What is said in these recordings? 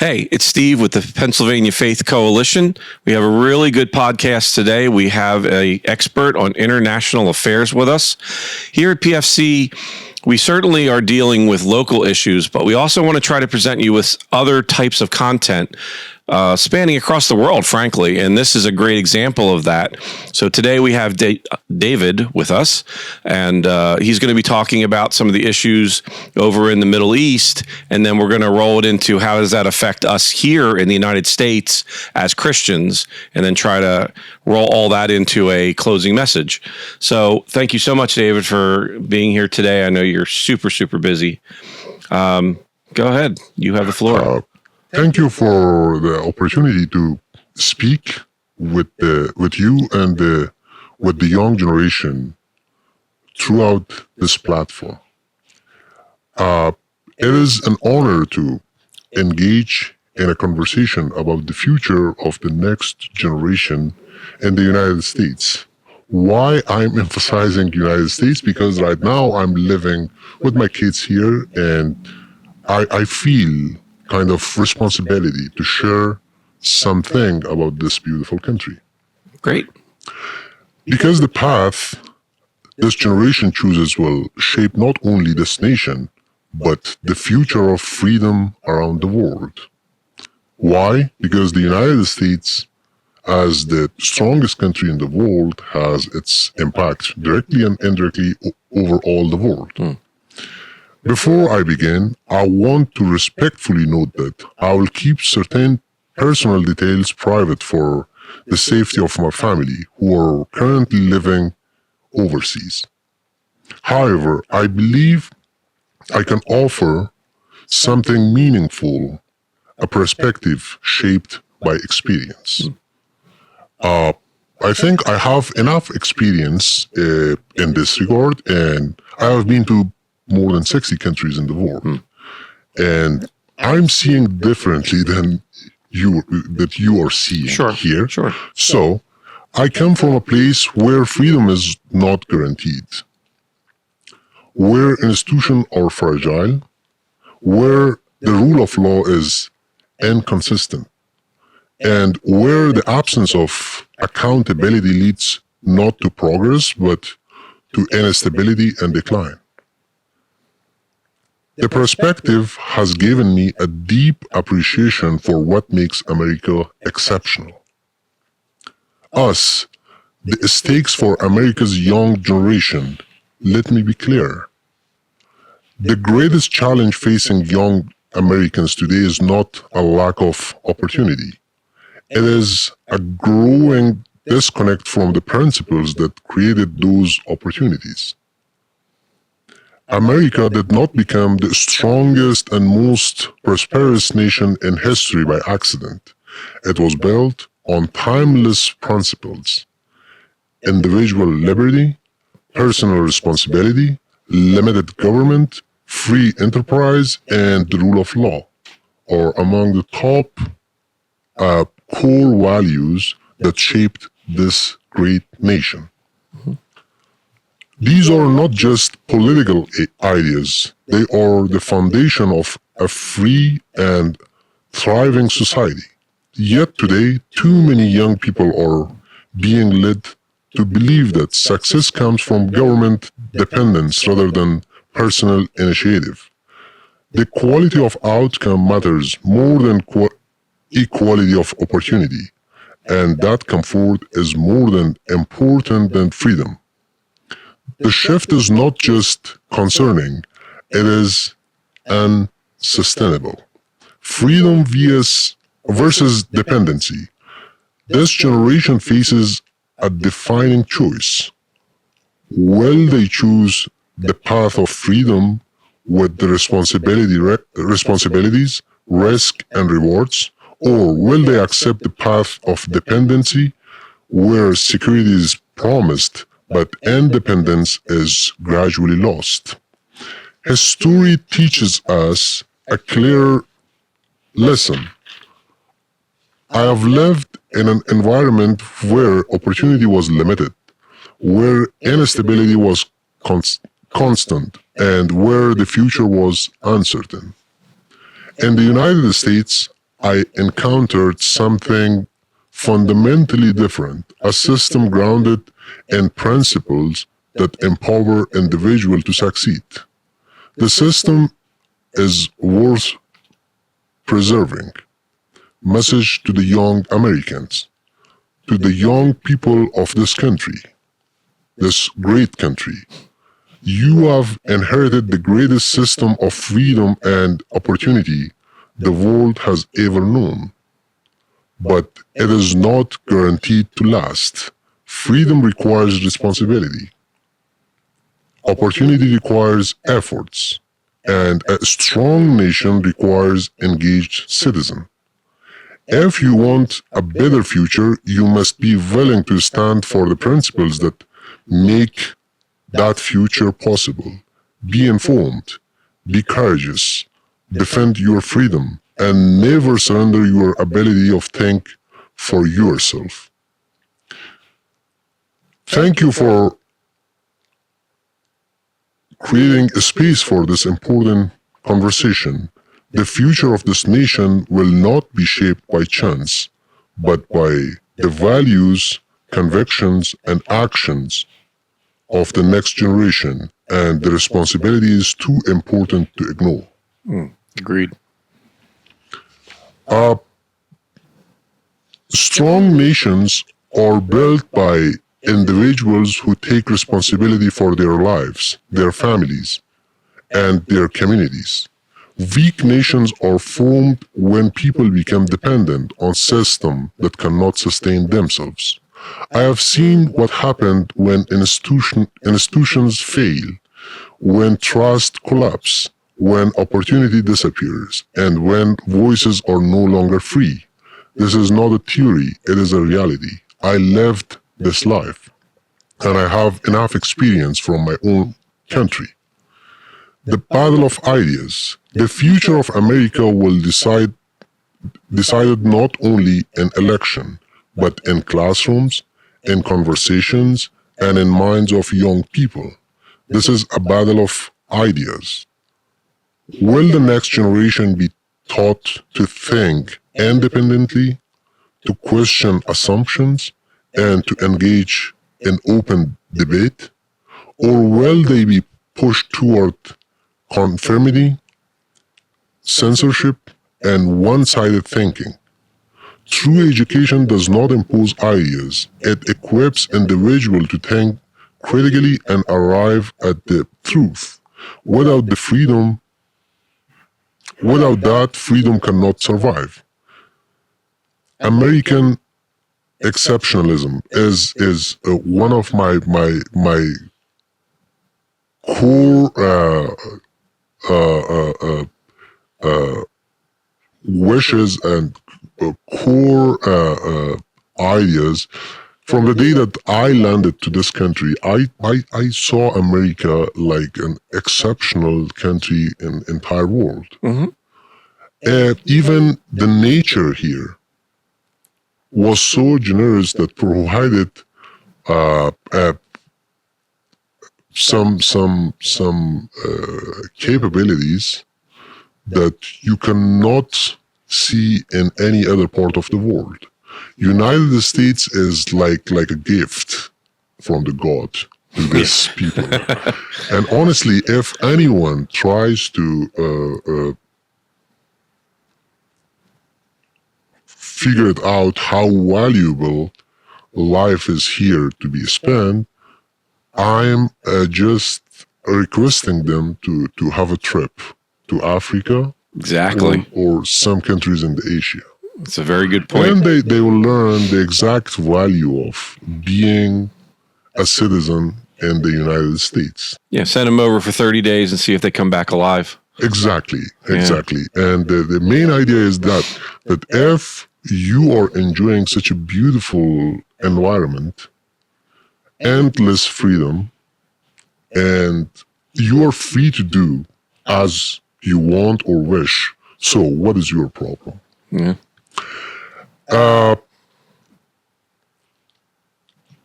Hey, it's Steve with the Pennsylvania Faith Coalition. We have a really good podcast today. We have an expert on international affairs with us. Here at PFC, we certainly are dealing with local issues, but we also want to try to present you with other types of content spanning across the world, frankly, and this is a great example of that. So today we have David with us, and he's going to be talking about some of the issues over in the Middle East, and then we're going to roll it into how does that affect us here in the United States as Christians, and then try to roll all that into a closing message. So thank you so much, David, for being here today. I know you're super, super busy. Go ahead. You have the floor. Thank you for the opportunity to speak with you and with the young generation throughout this platform. It is an honor to engage in a conversation about the future of the next generation in the United States. Why I'm emphasizing United States? Because right now I'm living with my kids here, and I feel kind of responsibility to share something about this beautiful country. Great. Because the path this generation chooses will shape not only this nation, but the future of freedom around the world. Why? Because the United States, as the strongest country in the world, has its impact directly and indirectly over all the world. Before I begin, I want to respectfully note that I will keep certain personal details private for the safety of my family who are currently living overseas. However, I believe I can offer something meaningful, a perspective shaped by experience. I think I have enough experience in this regard, and I have been to more than 60 countries in the world. And I'm seeing differently than you are seeing here. Sure. So I come from a place where freedom is not guaranteed, where institutions are fragile, where the rule of law is inconsistent, and where the absence of accountability leads not to progress, but to instability and decline. The perspective has given me a deep appreciation for what makes America exceptional. The stakes for America's young generation, let me be clear. The greatest challenge facing young Americans today is not a lack of opportunity. It is a growing disconnect from the principles that created those opportunities. America did not become the strongest and most prosperous nation in history by accident. It was built on timeless principles: individual liberty, personal responsibility, limited government, free enterprise, and the rule of law are among the top core values that shaped this great nation. These are not just political ideas, they are the foundation of a free and thriving society. Yet today, too many young people are being led to believe that success comes from government dependence rather than personal initiative. The quality of outcome matters more than equality of opportunity, and that comfort is more than important than freedom. The shift is not just concerning, it is unsustainable. Freedom versus dependency. This generation faces a defining choice. Will they choose the path of freedom with the responsibilities, risk, and rewards, or will they accept the path of dependency where security is promised but independence is gradually lost? History teaches us a clear lesson. I have lived in an environment where opportunity was limited, where instability was constant, and where the future was uncertain. In the United States, I encountered something fundamentally different, a system grounded in principles that empower individuals to succeed. The system is worth preserving. Message to the young Americans, to the young people of this country, this great country. You have inherited the greatest system of freedom and opportunity the world has ever known. But it is not guaranteed to last. Freedom requires responsibility. Opportunity requires efforts. And a strong nation requires engaged citizens. If you want a better future, you must be willing to stand for the principles that make that future possible. Be informed, be courageous, defend your freedom, and never surrender your ability of think for yourself. Thank you for creating a space for this important conversation. The future of this nation will not be shaped by chance, but by the values, convictions, and actions of the next generation, and the responsibility is too important to ignore. Agreed. Strong nations are built by individuals who take responsibility for their lives, their families, and their communities. Weak nations are formed when people become dependent on systems that cannot sustain themselves. I have seen what happened when institutions fail, when trust collapses, when opportunity disappears, and when voices are no longer free. This is not a theory, it is a reality. I lived this life, and I have enough experience from my own country. The battle of ideas. The future of America will decided not only in election, but in classrooms, in conversations, and in minds of young people. This is a battle of ideas. Will the next generation be taught to think independently, to question assumptions, and to engage in open debate? Or will they be pushed toward conformity, censorship, and one-sided thinking? True education does not impose ideas. It equips individuals to think critically and arrive at the truth. Without that, freedom cannot survive. American exceptionalism is one of my core wishes and core ideas. From the day that I landed to this country, I saw America like an exceptional country in the entire world. Even the nature here was so generous that provided some capabilities that you cannot see in any other part of the world. United States is like a gift from the God to these people. And honestly, if anyone tries to figure it out how valuable life is here to be spent, I'm just requesting them to have a trip to Africa, Exactly. or some countries in the Asia. It's a very good point. And they will learn the exact value of being a citizen in the United States. Yeah, send them over for 30 days and see if they come back alive. Exactly. And the main idea is that if you are enjoying such a beautiful environment, endless freedom, and you are free to do as you want or wish, so what is your problem? Yeah.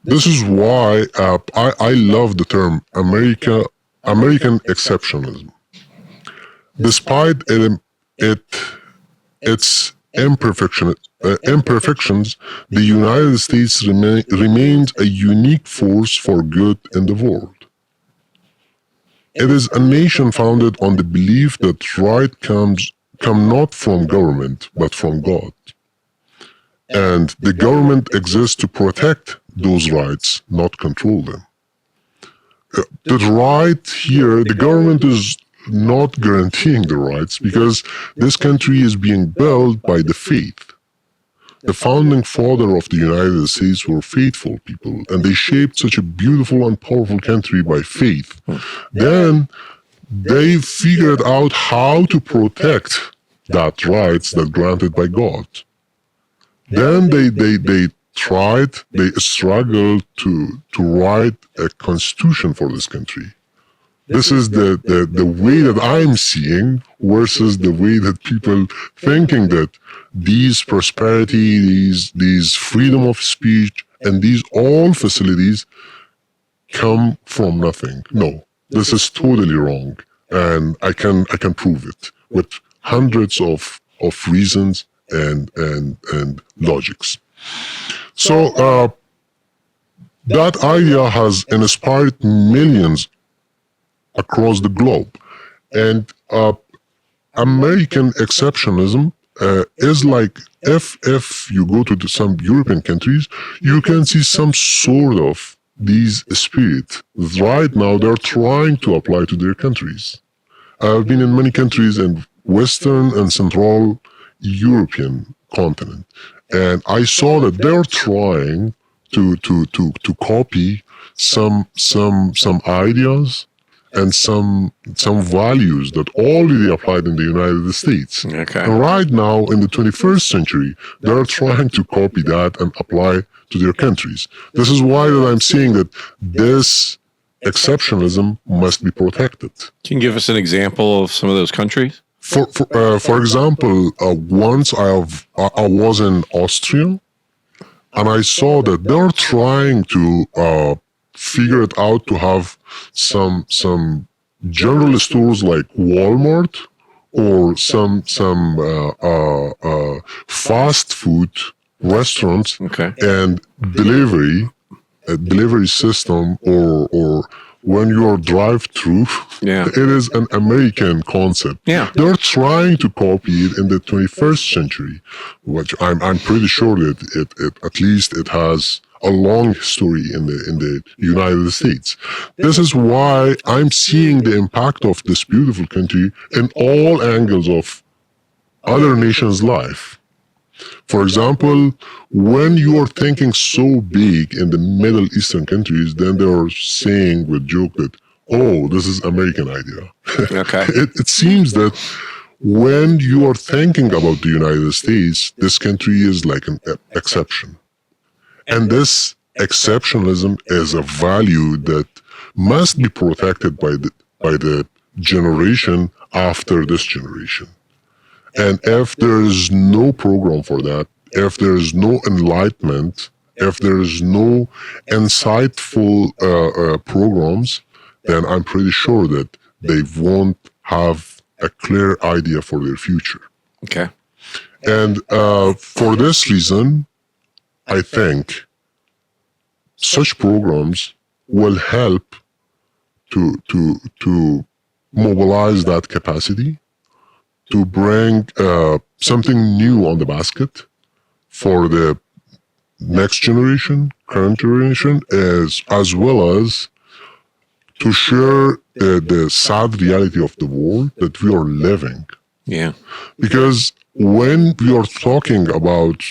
This is why I love the term American exceptionalism. Despite its imperfections, the United States remains a unique force for good in the world. It is a nation founded on the belief that right come not from government, but from God. And the government exists to protect those rights, not control them. The right here, the government is not guaranteeing the rights because this country is being built by the faith. The founding father of the United States were faithful people, and they shaped such a beautiful and powerful country by faith. Then they figured out how to protect that rights that granted by God. Then they struggled to write a constitution for this country. This is the way that I'm seeing versus the way that people thinking that these prosperity, these freedom of speech, and these all facilities come from nothing. No, this is totally wrong, and I can prove it with hundreds of reasons and logics. So that idea has inspired millions across the globe, and American exceptionalism is like if you go to some European countries, you can see some sort of these spirit. Right now, they're trying to apply to their countries. I've been in many countries in Western and Central European continent, and I saw that they're trying to copy some ideas and some values that already applied in the United States. Okay. And right now, in the 21st century, they're trying to copy that and apply to their countries. This is why that I'm saying that this exceptionalism must be protected. Can you give us an example of some of those countries? For example, once I was in Austria, and I saw that they're trying to figure it out to have some general stores like Walmart or some fast food restaurants and delivery system or when you're drive-through, it is an American concept. Yeah. They're trying to copy it in the 21st century, which I'm pretty sure that it at least it has a long history in the United States. This is why I'm seeing the impact of this beautiful country in all angles of other nations' life. For example, when you are thinking so big in the Middle Eastern countries, then they are saying with joke that, oh, this is American idea. Okay. It seems that when you are thinking about the United States, this country is like an exception. And this exceptionalism is a value that must be protected by the generation after this generation. And if there is no program for that, if there is no enlightenment, if there is no insightful programs, then I'm pretty sure that they won't have a clear idea for their future. Okay. And for this reason, I think such programs will help to mobilize that capacity, to bring something new on the basket for the next generation, current generation, as well as to share the sad reality of the world that we are living. Yeah. Because when we are talking about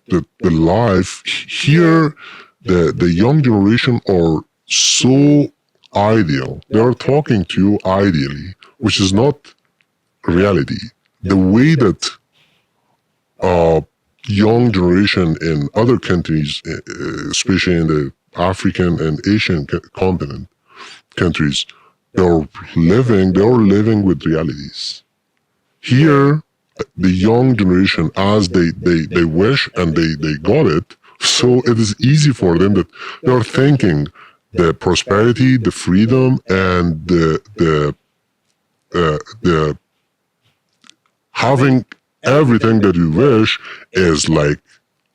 the life here, the young generation are so ideal. They are talking to you ideally, which is not reality. The way that young generation in other countries, especially in the African and Asian continent countries, they're living with realities. Here, the young generation, as they wish and they got it, so it is easy for them that they're thinking the prosperity, the freedom, and the having everything that you wish is like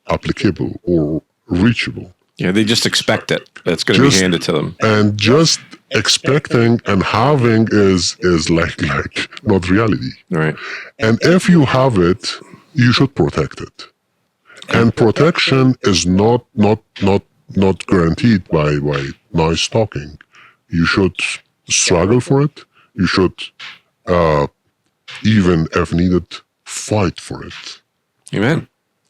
applicable or reachable. Yeah, they just expect it. That's going to be handed to them. And just expecting and having is like not reality. Right. And if you have it, you should protect it. And protection is not guaranteed by nice talking. You should struggle for it. You should, even if needed, fight for it. Amen.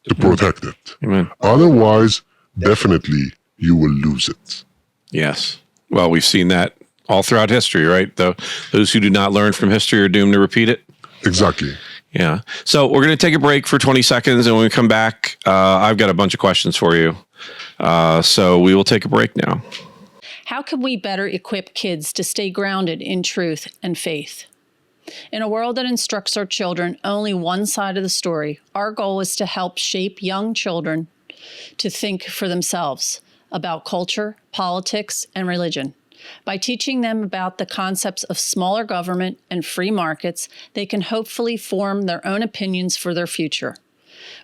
To protect it. Amen. Otherwise, definitely you will lose it. Yes. Well, we've seen that all throughout history, right? Those who do not learn from history are doomed to repeat it. Exactly. Yeah. So we're going to take a break for 20 seconds, and when we come back, I've got a bunch of questions for you. So we will take a break now. How can we better equip kids to stay grounded in truth and faith? In a world that instructs our children only one side of the story, our goal is to help shape young children to think for themselves about culture, politics, and religion. By teaching them about the concepts of smaller government and free markets, they can hopefully form their own opinions for their future.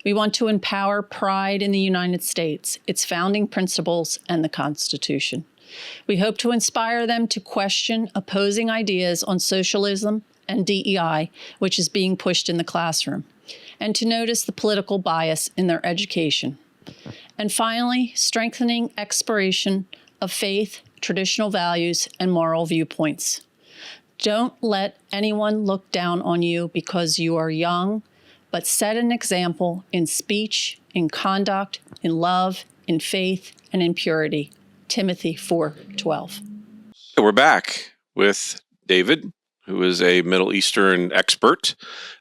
We want to empower pride in the United States, its founding principles, and the Constitution. We hope to inspire them to question opposing ideas on socialism and DEI, which is being pushed in the classroom, and to notice the political bias in their education. And finally, strengthening exploration of faith, traditional values, and moral viewpoints. Don't let anyone look down on you because you are young, but set an example in speech, in conduct, in love, in faith, and in purity. Timothy 4:12. We're back with David, who is a Middle Eastern expert.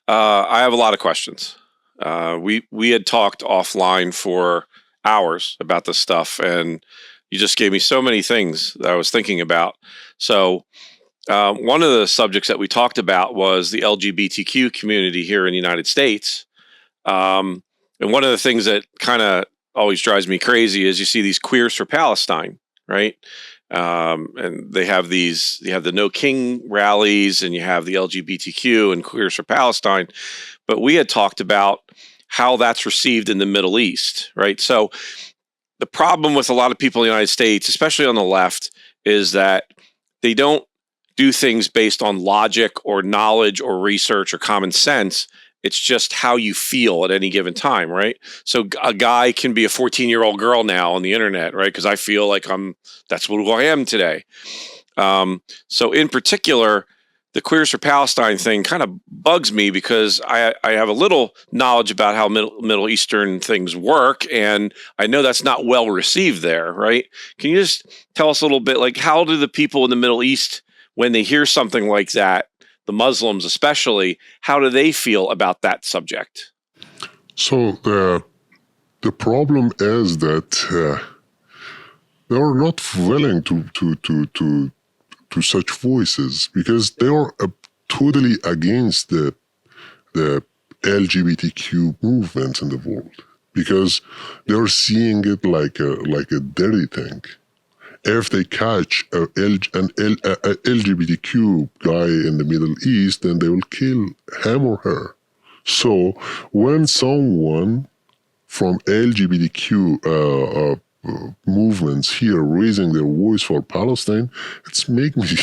I have a lot of questions. We had talked offline for hours about this stuff, and you just gave me so many things that I was thinking about. So one of the subjects that we talked about was the LGBTQ community here in the United States. And one of the things that kind of always drives me crazy is you see these Queers for Palestine, right? And you have the No King rallies, and you have the LGBTQ and Queers for Palestine. But we had talked about how that's received in the Middle East, right? So the problem with a lot of people in the United States, especially on the left, is that they don't do things based on logic or knowledge or research or common sense. It's just how you feel at any given time, right? So a guy can be a 14-year-old girl now on the internet, right? Because I feel like that's who I am today. So in particular, the Queers for Palestine thing kind of bugs me because I have a little knowledge about how Middle Eastern things work, and I know that's not well received there, right? Can you just tell us a little bit, like, how do the people in the Middle East, when they hear something like that, the Muslims especially, how do they feel about that subject? So the problem is that they are not willing to such voices because they are totally against the LGBTQ movement in the world, because they are seeing it like a dirty thing. If they catch an LGBTQ guy in the Middle East, then they will kill him or her. So when someone from LGBTQ movements here raising their voice for Palestine, it's making me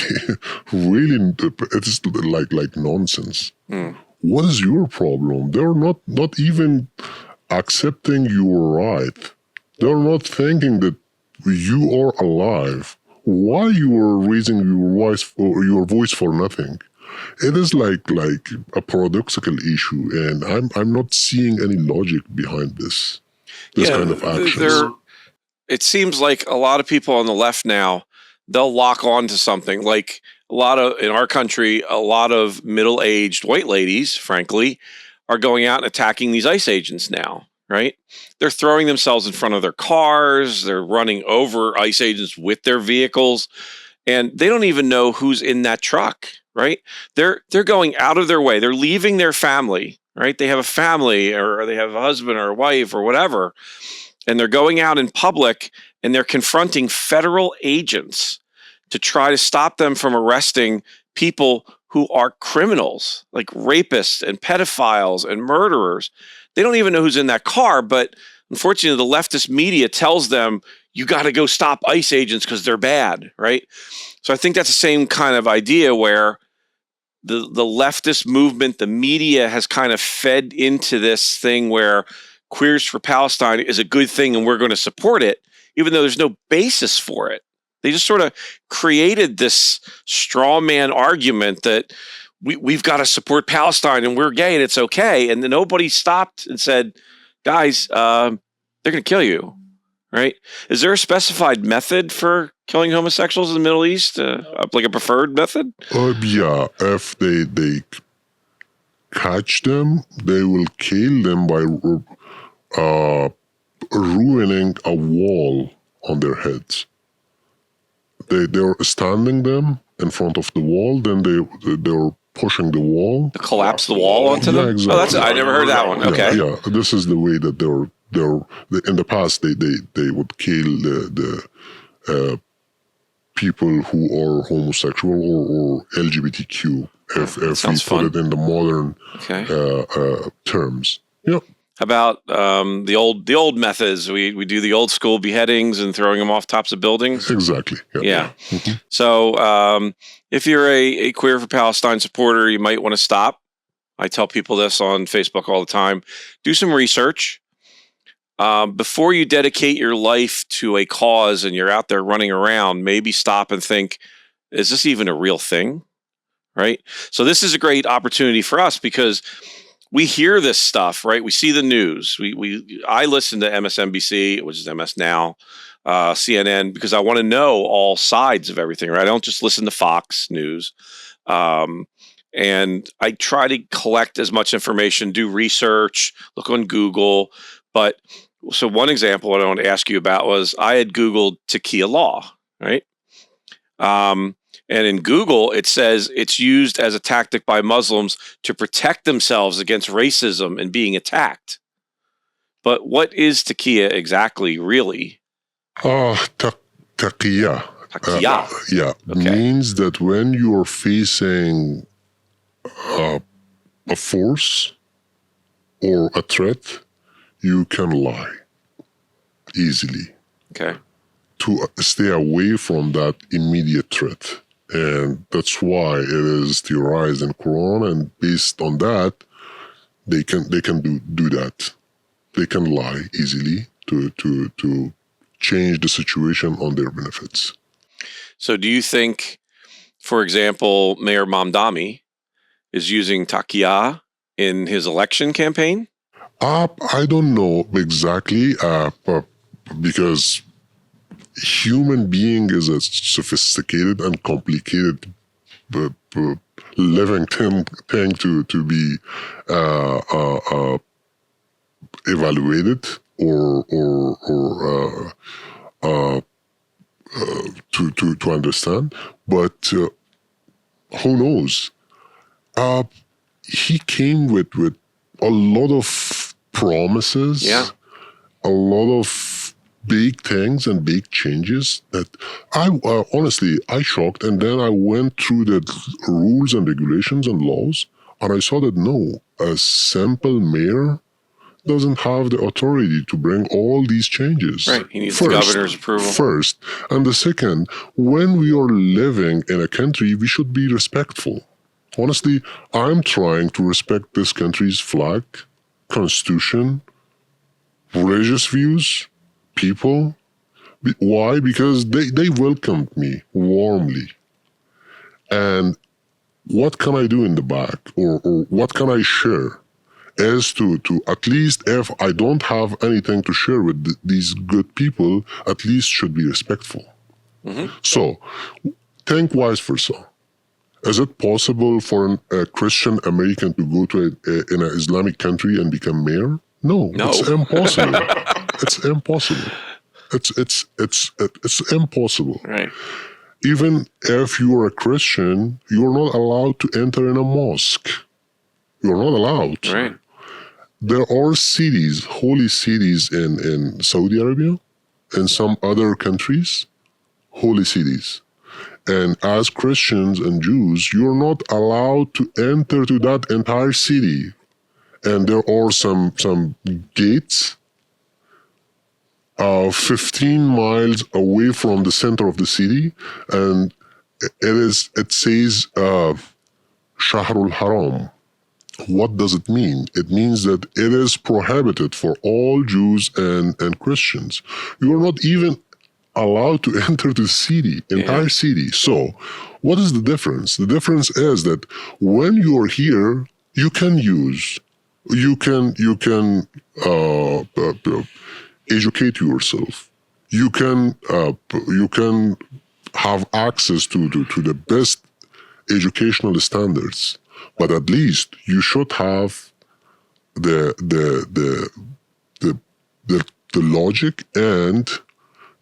really, it's like nonsense. What is your problem? They're not even accepting your right. They're not thinking that you are alive. Why you are raising your voice for nothing? It is like a paradoxical issue, and I'm not seeing any logic behind this kind of actions. It seems like a lot of people on the left now, they'll lock on to something. Like in our country, a lot of middle-aged white ladies, frankly, are going out and attacking these ICE agents now, right? They're throwing themselves in front of their cars. They're running over ICE agents with their vehicles, and they don't even know who's in that truck, right? They're going out of their way. They're leaving their family, right? They have a family, or they have a husband or a wife or whatever, and they're going out in public and they're confronting federal agents to try to stop them from arresting people who are criminals, like rapists and pedophiles and murderers. They don't even know who's in that car, but unfortunately, the leftist media tells them, you got to go stop ICE agents because they're bad, right? So I think that's the same kind of idea where the leftist movement, the media has kind of fed into this thing where Queers for Palestine is a good thing and we're going to support it, even though there's no basis for it. They just sort of created this straw man argument that we've got to support Palestine and we're gay and it's okay. And then nobody stopped and said, guys, they're going to kill you, right? Is there a specified method for killing homosexuals in the Middle East, like a preferred method? Yeah, if they catch them, they will kill them by ruining a wall on their heads. They're standing them in front of the wall, then they're pushing the wall. To collapse the wall onto them? Exactly. Oh, I never heard that one. Okay. Yeah, this is the way that they're in the past they would kill the people who are homosexual or LGBTQ if we put fun. it in the modern terms. Yeah. How about the old methods? We do the old school beheadings and throwing them off tops of buildings. Exactly. Yeah. Mm-hmm. So if you're a Queer for Palestine supporter, you might want to stop. I tell people this on Facebook all the time. Do some research. Before you dedicate your life to a cause and you're out there running around, maybe stop and think, is this even a real thing? Right? So this is a great opportunity for us because we hear this stuff, right? We see the news. I listen to MSNBC, which is MS Now, CNN, because I want to know all sides of everything, right? I don't just listen to Fox News. And I try to collect as much information, do research, look on Google. But so one example what I want to ask you about was I had Googled Taqiyya law, right? And in Google, it says it's used as a tactic by Muslims to protect themselves against racism and being attacked. But what is taqiyya exactly, really? Taqiyya. Taqiyya. Means that when you are facing a force or a threat, you can lie easily. Okay. To stay away from that immediate threat. And that's why it is theorized in Quran, and based on that, they can do that. They can lie easily to change the situation on their benefits. So do you think, for example, Mayor Mamdani is using taqiyya in his election campaign? I don't know exactly, because human being is a sophisticated and complicated living thing to be evaluated or to understand. But who knows? He came with a lot of promises, a lot of big things and big changes that I honestly shocked. And then I went through the rules and regulations and laws, and I saw that no, a simple mayor doesn't have the authority to bring all these changes. Right, he needs the governor's approval. First, and the second, when we are living in a country, we should be respectful. Honestly, I'm trying to respect this country's flag, constitution, religious views, people. Why? Because they welcomed me warmly. And what can I do in the back, or what can I share, is to at least, if I don't have anything to share with these good people, at least should be respectful. Mm-hmm. So think vice versa. Is it possible for a Christian American to go to in an Islamic country and become mayor? No. It's impossible. It's impossible. It's impossible. Right. Even if you are a Christian, you're not allowed to enter in a mosque. You're not allowed. Right. There are cities, holy cities in Saudi Arabia and some other countries, holy cities. And as Christians and Jews, you're not allowed to enter to that entire city. And there are some gates 15 miles away from the center of the city, and it says Shahrul Haram. What does it mean? It means that it is prohibited for all Jews and Christians. You are not even allowed to enter the city, entire city. So, what is the difference? The difference is that when you are here, you can educate yourself. You can have access to the best educational standards, but at least you should have the logic and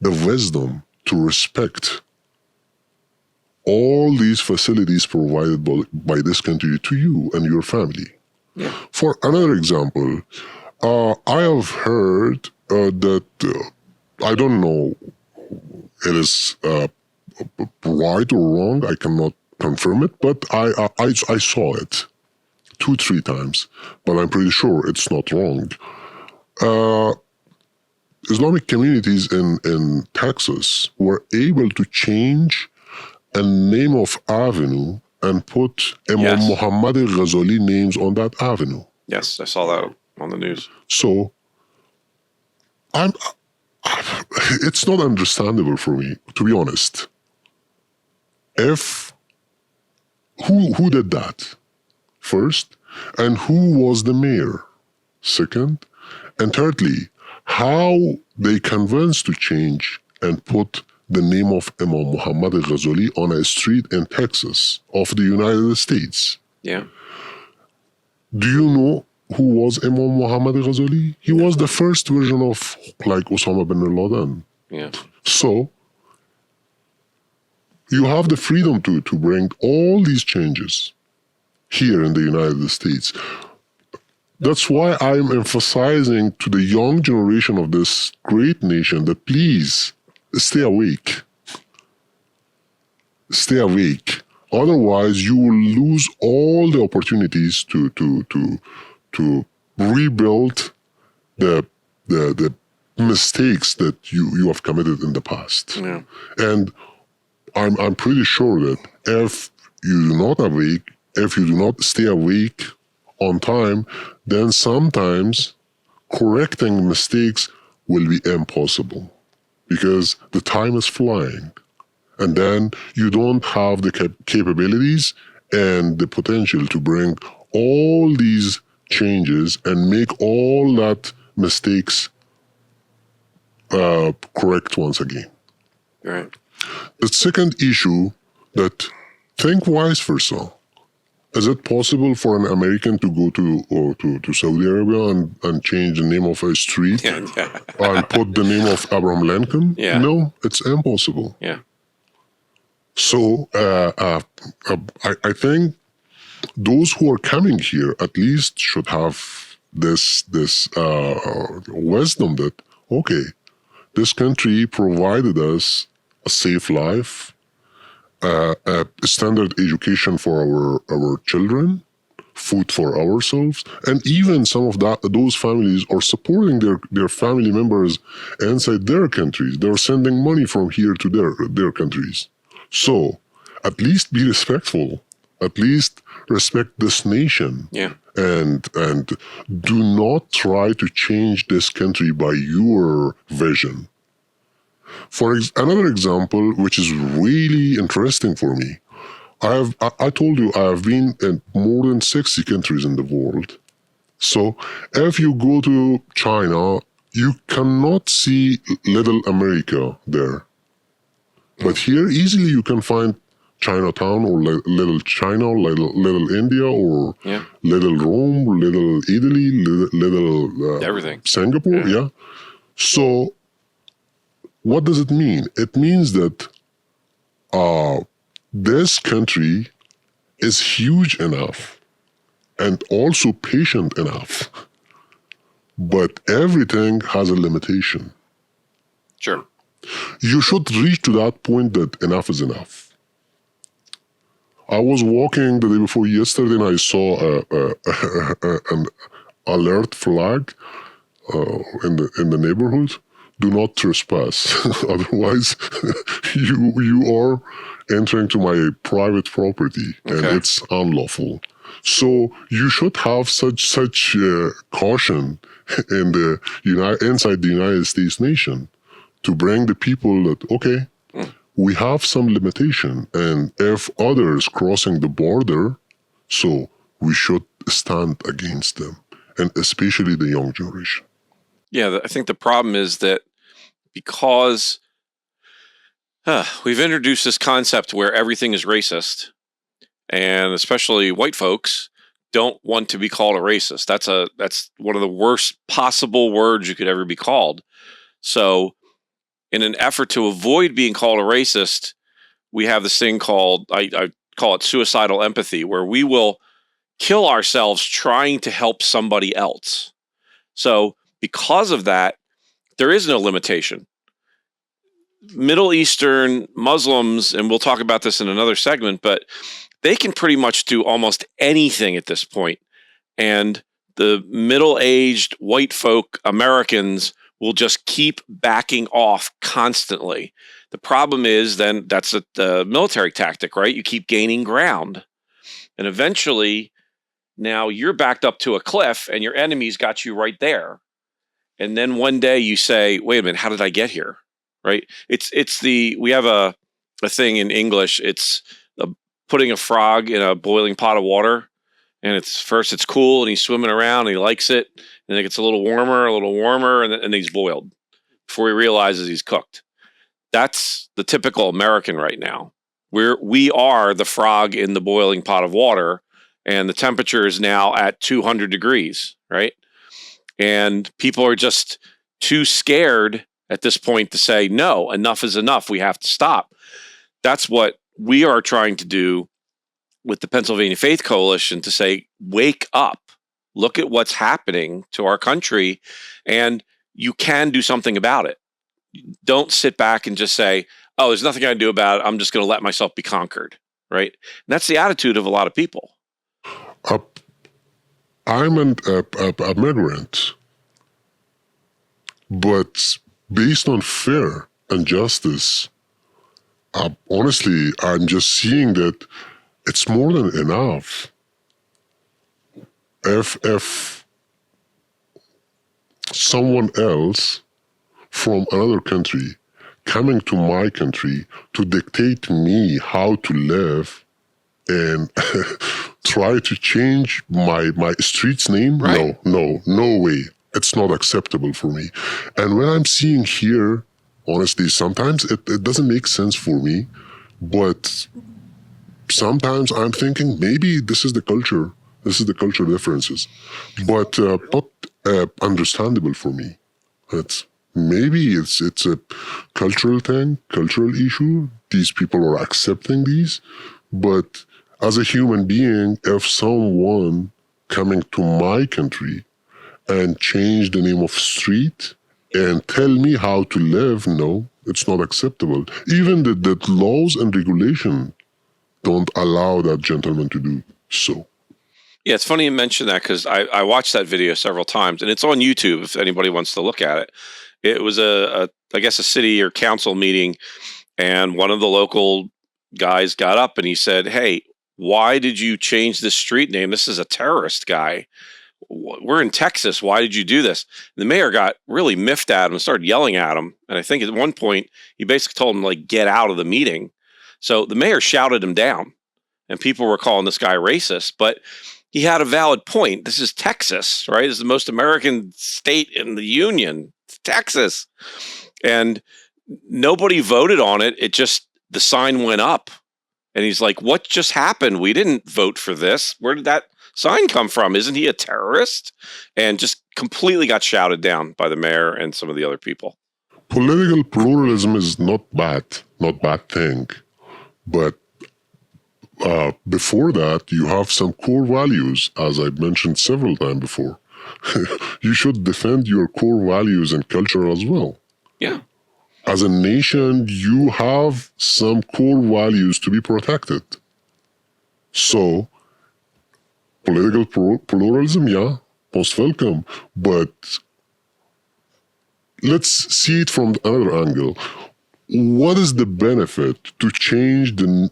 the wisdom to respect all these facilities provided by this country to you and your family. Yeah. For another example, I have heard that I don't know it is right or wrong. I cannot confirm it, but I saw it 2-3 times, but I'm pretty sure it's not wrong. Islamic communities in Texas were able to change a name of avenue and put Imam Muhammad al-Ghazali names on that avenue. Yes, I saw that on the news. So, it's not understandable for me, to be honest. Who did that? First, and who was the mayor? Second, and thirdly, how they convinced to change and put the name of Imam Muhammad al-Ghazali on a street in Texas of the United States. Yeah. Do you know who was Imam Muhammad al-Ghazali? He was the first version of like Osama bin Laden. Yeah. So, you have the freedom to bring all these changes here in the United States. That's why I'm emphasizing to the young generation of this great nation that please stay awake. Stay awake. Otherwise, you will lose all the opportunities to rebuild the mistakes that you have committed in the past. Yeah. And I'm pretty sure that if you do not stay awake on time, then sometimes correcting mistakes will be impossible because the time is flying. And then you don't have the capabilities and the potential to bring all these changes and make all that mistakes correct once again. Right. The second issue that think vice versa. Is it possible for an American to go to Saudi Arabia and change the name of a street and put the name of Abraham Lincoln? Yeah. No, it's impossible. Yeah. So I think those who are coming here at least should have this wisdom that, okay, this country provided us a safe life, a standard education for our children, food for ourselves, and even some of those families are supporting their family members inside their countries. They're sending money from here to their countries. So at least be respectful. At least respect this nation. Yeah. And do not try to change this country by your vision. For another example, which is really interesting for me, I told you I have been in more than 60 countries in the world. So if you go to China, you cannot see little America there. But here, easily you can find Chinatown or little China, little India, or little Rome, little Italy, little everything. Singapore, yeah. So what does it mean? It means that this country is huge enough and also patient enough, but everything has a limitation. Sure. You should reach to that point that enough is enough. I was walking the day before yesterday and I saw an alert flag in the neighborhood. Do not trespass, otherwise you are entering to my private property, and Okay. it's unlawful. So you should have such caution in the inside the United States nation to bring the people that okay, we have some limitation, and if others crossing the border, so we should stand against them, and especially the young generation. Yeah, I think the problem is that because we've introduced this concept where everything is racist, and especially white folks don't want to be called a racist. That's one of the worst possible words you could ever be called. So, in an effort to avoid being called a racist, we have this thing called I call it suicidal empathy, where we will kill ourselves trying to help somebody else. So, because of that, there is no limitation. Middle Eastern Muslims, and we'll talk about this in another segment, but they can pretty much do almost anything at this point. And the middle-aged white folk Americans will just keep backing off constantly. The problem is then that's the military tactic, right? You keep gaining ground. And eventually, now you're backed up to a cliff and your enemy's got you right there. And then one day you say, wait a minute, how did I get here? Right? We have a thing in English. It's putting a frog in a boiling pot of water, and it's cool, and he's swimming around, and he likes it, and it gets a little warmer, and then he's boiled before he realizes he's cooked. That's the typical American right now. We are the frog in the boiling pot of water, and the temperature is now at 200 degrees, right? And people are just too scared at this point to say, no, enough is enough. We have to stop. That's what we are trying to do with the Pennsylvania Faith Coalition, to say, wake up, look at what's happening to our country, and you can do something about it. Don't sit back and just say, oh, there's nothing I can do about it. I'm just going to let myself be conquered, right? And that's the attitude of a lot of people. I'm a migrant, but based on fair and justice, honestly, I'm just seeing that it's more than enough. If someone else from another country coming to my country to dictate me how to live and try to change my street's name, Right. No way. It's not acceptable for me. And when I'm seeing here, honestly, sometimes it doesn't make sense for me, but sometimes I'm thinking maybe this is the culture. This is the cultural differences, but not understandable for me. Maybe it's a cultural thing, cultural issue. These people are accepting these, but as a human being, if someone coming to my country and change the name of street and tell me how to live, no, it's not acceptable. Even the laws and regulation don't allow that gentleman to do so. Yeah, it's funny you mention that, because I watched that video several times, and it's on YouTube if anybody wants to look at it. It was I guess a city or council meeting, and one of the local guys got up and he said, hey, why did you change this street name? This is a terrorist guy. We're in Texas. Why did you do this? And the mayor got really miffed at him and started yelling at him. And I think at one point he basically told him, like, get out of the meeting. So the mayor shouted him down, and people were calling this guy racist, but he had a valid point. This is Texas, right? It's the most American state in the union. It's Texas. And nobody voted on it. The sign went up. And he's like, what just happened? We didn't vote for this. Where did that sign come from? Isn't he a terrorist? And just completely got shouted down by the mayor and some of the other people. Political pluralism is not bad thing. But before that, you have some core values, as I've mentioned several times before. You should defend your core values and culture as well. Yeah. As a nation, you have some core values to be protected. So, political pluralism, yeah, most welcome. But let's see it from another angle. What is the benefit to change an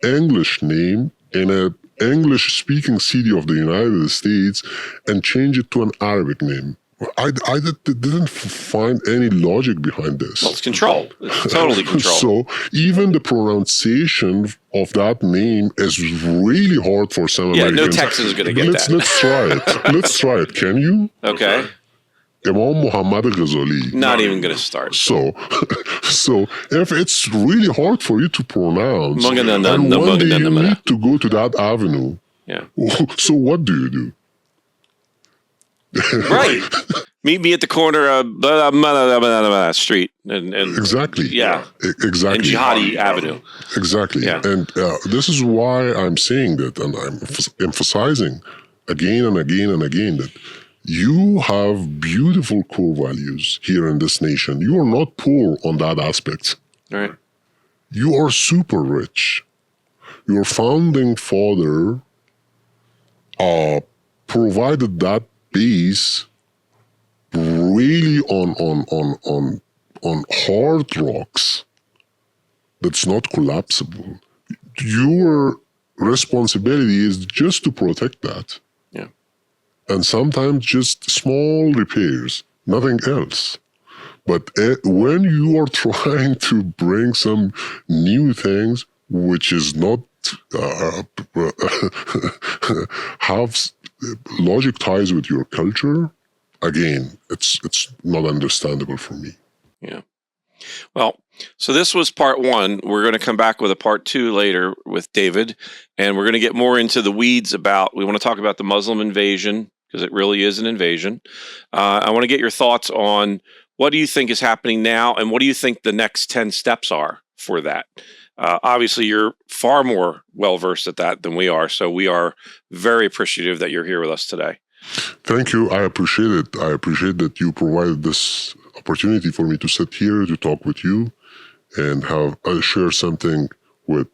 English name in an English-speaking city of the United States and change it to an Arabic name? I didn't find any logic behind this. Well, it's control. It's totally control. So even the pronunciation of that name is really hard for some Yeah, Americans. no Texan's going to get that. Let's try it. Let's try it. Can you? Okay. Imam Muhammad Ghazali. Not even going to start. So if it's really hard for you to pronounce, and one day you need to go to that avenue, yeah. So what do you do? Right. Meet me at the corner of street and exactly. Yeah. Exactly. And Jihadi Avenue. Exactly. Yeah. And this is why I'm saying that, and I'm emphasizing again and again and again that you have beautiful core values here in this nation. You are not poor on that aspect. Right. You are super rich. Your founding father provided that base really on hard rocks that's not collapsible. Your responsibility is just to protect that. Yeah. And sometimes just small repairs, nothing else. But when you are trying to bring some new things, which is not have logic ties with your culture, again, it's not understandable for me. Yeah. Well, so this was part one. We're going to come back with a part two later with David, and we're going to get more into the weeds about, we want to talk about the Muslim invasion, because it really is an invasion. I want to get your thoughts on what do you think is happening now, and what do you think the next 10 steps are for that? Obviously, you're far more well-versed at that than we are, so we are very appreciative that you're here with us today. Thank you. I appreciate it. I appreciate that you provided this opportunity for me to sit here to talk with you and have share something with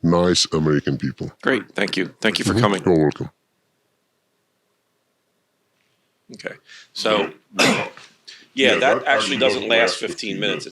nice American people. Great. Thank you. Thank you for coming. You're welcome. Okay. So, yeah, that actually doesn't last 15 minutes.